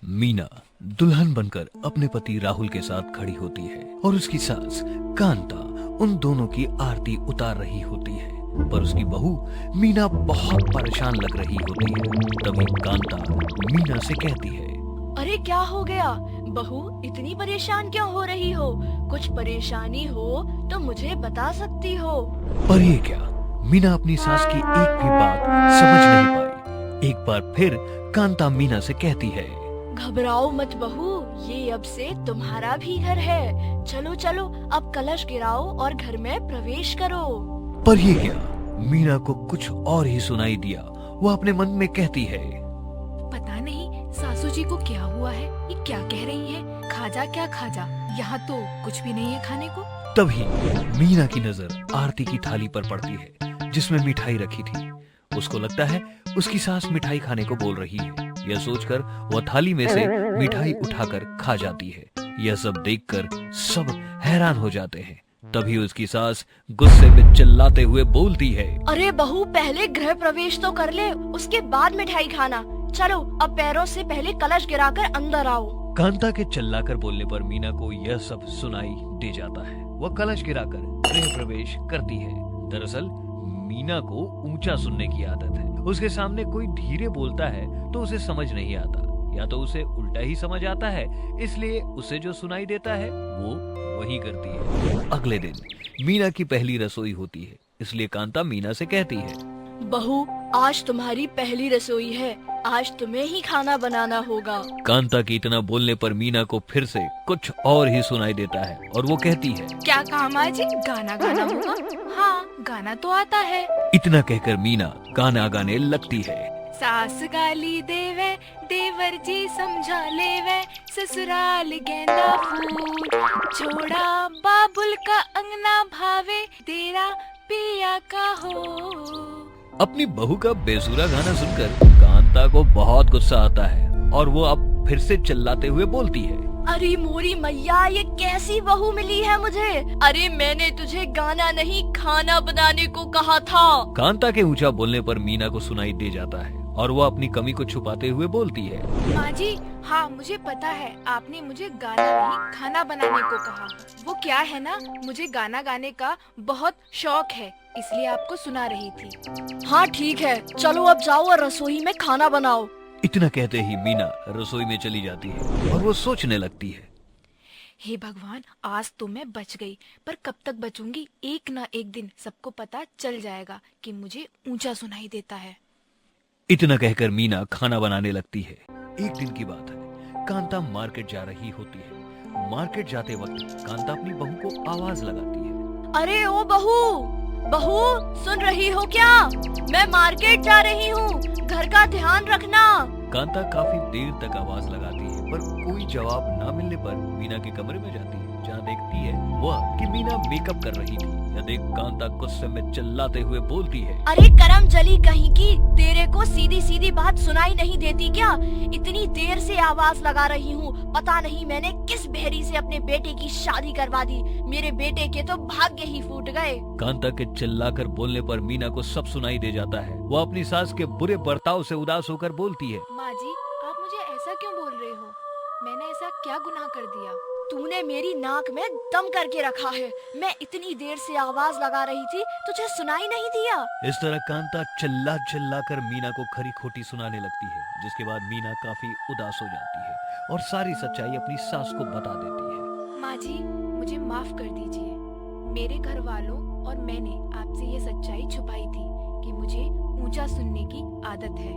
मीना दुल्हन बनकर अपने पति राहुल के साथ खड़ी होती है और उसकी सास कांता उन दोनों की आरती उतार रही होती है, पर उसकी बहू मीना बहुत परेशान लग रही होती है। तभी कांता मीना से कहती है, अरे क्या हो गया बहू, इतनी परेशान क्यों हो रही हो? कुछ परेशानी हो तो मुझे बता सकती हो। पर ये क्या? मीना अपनी सास की एक भी बात समझ नहीं पाई। एक बार फिर कांता मीना से कहती है, घबराओ मत बहू, ये अब से तुम्हारा भी घर है। चलो चलो अब कलश गिराओ और घर में प्रवेश करो। पर ये क्या? मीना को कुछ और ही सुनाई दिया। वो अपने मन में कहती है, पता नहीं सासू जी को क्या हुआ है, ये क्या कह रही है? खाजा क्या खाजा, यहाँ तो कुछ भी नहीं है खाने को। तभी मीना की नजर आरती की थाली पर पड़ती है जिसमें मिठाई रखी थी। उसको लगता है उसकी सास मिठाई खाने को बोल रही है। यह सोचकर वह थाली में से मिठाई उठाकर खा जाती है। यह सब देखकर सब हैरान हो जाते हैं। तभी उसकी सास गुस्से में चिल्लाते हुए बोलती है, अरे बहू, पहले गृह प्रवेश तो कर ले, उसके बाद मिठाई खाना। चलो अब पैरों से पहले कलश गिराकर अंदर आओ। कांता के चिल्लाकर बोलने पर मीना को यह सब सुनाई दे जाता है। वह कलश गिराकर गृह प्रवेश करती है। दरअसल मीना को ऊंचा सुनने की आदत है। उसके सामने कोई धीरे बोलता है तो उसे समझ नहीं आता, या तो उसे उल्टा ही समझ आता है, इसलिए उसे जो सुनाई देता है वो वही करती है। अगले दिन मीना की पहली रसोई होती है, इसलिए कांता मीना से कहती है, बहू, आज तुम्हारी पहली रसोई है, आज तुम्हें ही खाना बनाना होगा। कांता के इतना बोलने पर मीना को फिर से कुछ और ही सुनाई देता है और वो कहती है, क्या कहा माँ जी, गाना गाना होगा? हाँ, गाना तो आता है। इतना कहकर मीना गाना गाने लगती है। सास गाली देवे, देवर जी समझा लेवे, ससुराल गेंदा फूल, छोड़ा बाबुल का अंगना भावे, तेरा पिया का हो। अपनी बहू का बेसुरा गाना सुनकर कांता को बहुत गुस्सा आता है और वो अब फिर से चिल्लाते हुए बोलती है, अरे मोरी मैया, ये कैसी बहू मिली है मुझे? अरे मैंने तुझे गाना नहीं खाना बनाने को कहा था। कांता के ऊंचा बोलने पर मीना को सुनाई दे जाता है और वो अपनी कमी को छुपाते हुए बोलती है, माँ जी, हाँ मुझे पता है, आपने मुझे गाना नहीं खाना बनाने को कहा। वो क्या है ना, मुझे गाना गाने का बहुत शौक है, इसलिए आपको सुना रही थी। हाँ ठीक है, चलो अब जाओ और रसोई में खाना बनाओ। इतना कहते ही मीना रसोई में चली जाती है और वो सोचने लगती है, हे भगवान, आज तो मैं बच गई, पर कब तक बचूंगी? एक ना एक दिन सबको पता चल जाएगा कि मुझे ऊंचा सुनाई देता है। इतना कहकर मीना खाना बनाने लगती है। एक दिन की बात है, कांता मार्केट जा रही होती है। मार्केट जाते वक्त कांता अपनी बहू को आवाज लगाती है, अरे ओ बहू, बहू सुन रही हो क्या? मैं मार्केट जा रही हूँ, घर का ध्यान रखना। कांता काफी देर तक आवाज लगाती है, पर कोई जवाब ना मिलने पर मीना के कमरे में जाती है, जहाँ देखती है वह कि मीना मेकअप कर रही थी। यह देख कांता गुस्से में चिल्लाते हुए बोलती है, अरे करम जली कहीं की, तेरे को सीधी सीधी बात सुनाई नहीं देती क्या? इतनी देर से आवाज लगा रही हूँ, पता नहीं मैंने किस बेहरी से अपने बेटे की शादी करवा दी। मेरे बेटे के तो भाग्य ही फूट गए। कांता के चिल्लाकर बोलने पर मीना को सब सुनाई दे जाता है। वो अपनी सास के बुरे बर्ताव से उदास होकर बोलती है, माँ जी, आप मुझे ऐसा क्यों बोल रहे हो? मैंने ऐसा क्या गुनाह कर दिया? तूने मेरी नाक में दम करके रखा है। मैं इतनी देर से आवाज लगा रही थी, तुझे सुनाई नहीं दिया? इस तरह कांता चिल्ला चिल्ला कर मीना को खरी खोटी सुनाने लगती है, जिसके बाद मीना काफी उदास हो जाती है और सारी सच्चाई अपनी सास को बता देती है। माँ जी, मुझे माफ कर दीजिए। मेरे घर वालों और मैंने आपसे ये सच्चाई छुपाई थी कि मुझे ऊंचा सुनने की आदत है।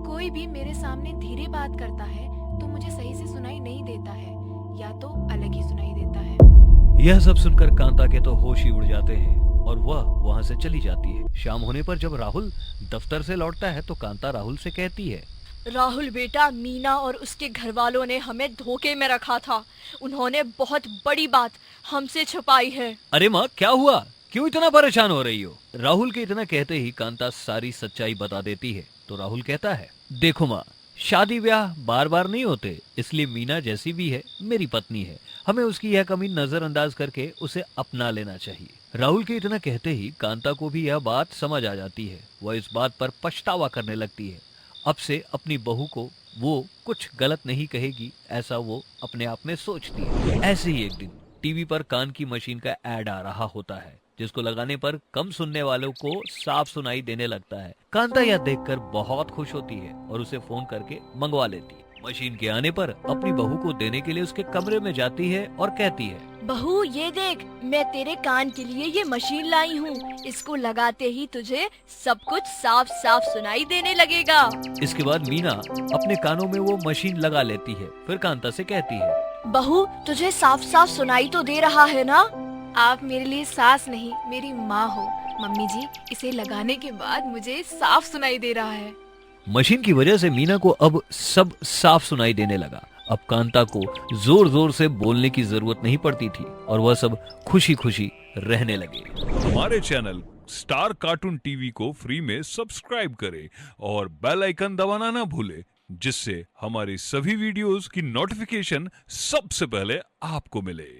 कोई भी मेरे सामने धीरे बात करता है तो मुझे सही से सुनाई नहीं देता है, या तो अलग ही सुनाई देता है। यह सब सुनकर कांता के तो होश ही उड़ जाते हैं और वह वहां से चली जाती है। शाम होने पर जब राहुल दफ्तर से लौटता है तो कांता राहुल से कहती है, राहुल बेटा, मीना और उसके घर वालों ने हमें धोखे में रखा था। उन्होंने बहुत बड़ी बात हमसे छुपाई है। अरे माँ, क्या हुआ? क्यों इतना परेशान हो रही हो? राहुल के इतना कहते ही कांता सारी सच्चाई बता देती है। तो राहुल कहता है, देखो माँ, शादी ब्याह बार बार नहीं होते, इसलिए मीना जैसी भी है मेरी पत्नी है। हमें उसकी यह कमी नजरअंदाज करके उसे अपना लेना चाहिए। राहुल के इतना कहते ही कांता को भी यह बात समझ आ जाती है। वह इस बात पर पछतावा करने लगती है। अब से अपनी बहू को वो कुछ गलत नहीं कहेगी, ऐसा वो अपने आप में सोचती है। ऐसे ही एक दिन टीवी पर कान की मशीन का ऐड आ रहा होता है, जिसको लगाने पर कम सुनने वालों को साफ सुनाई देने लगता है। कांता यह देखकर बहुत खुश होती है और उसे फोन करके मंगवा लेती है। मशीन के आने पर अपनी बहू को देने के लिए उसके कमरे में जाती है और कहती है, बहू ये देख, मैं तेरे कान के लिए ये मशीन लाई हूँ। इसको लगाते ही तुझे सब कुछ साफ साफ सुनाई देने लगेगा। इसके बाद मीना अपने कानों में वो मशीन लगा लेती है। फिर कांता से कहती है, बहू तुझे साफ साफ सुनाई तो दे रहा है ना? आप मेरे लिए सास नहीं, मेरी माँ हो। मम्मी जी, इसे लगाने के बाद मुझे साफ सुनाई दे रहा है। मशीन की वजह से मीना को अब सब साफ सुनाई देने लगा। अब कांता को जोर जोर से बोलने की जरूरत नहीं पड़ती थी और वह सब खुशी खुशी रहने लगे। हमारे चैनल स्टार कार्टून टीवी को फ्री में सब्सक्राइब करें और बेल आइकन दबाना ना भूलें, जिससे हमारी सभी वीडियोस की नोटिफिकेशन सबसे पहले आपको मिले।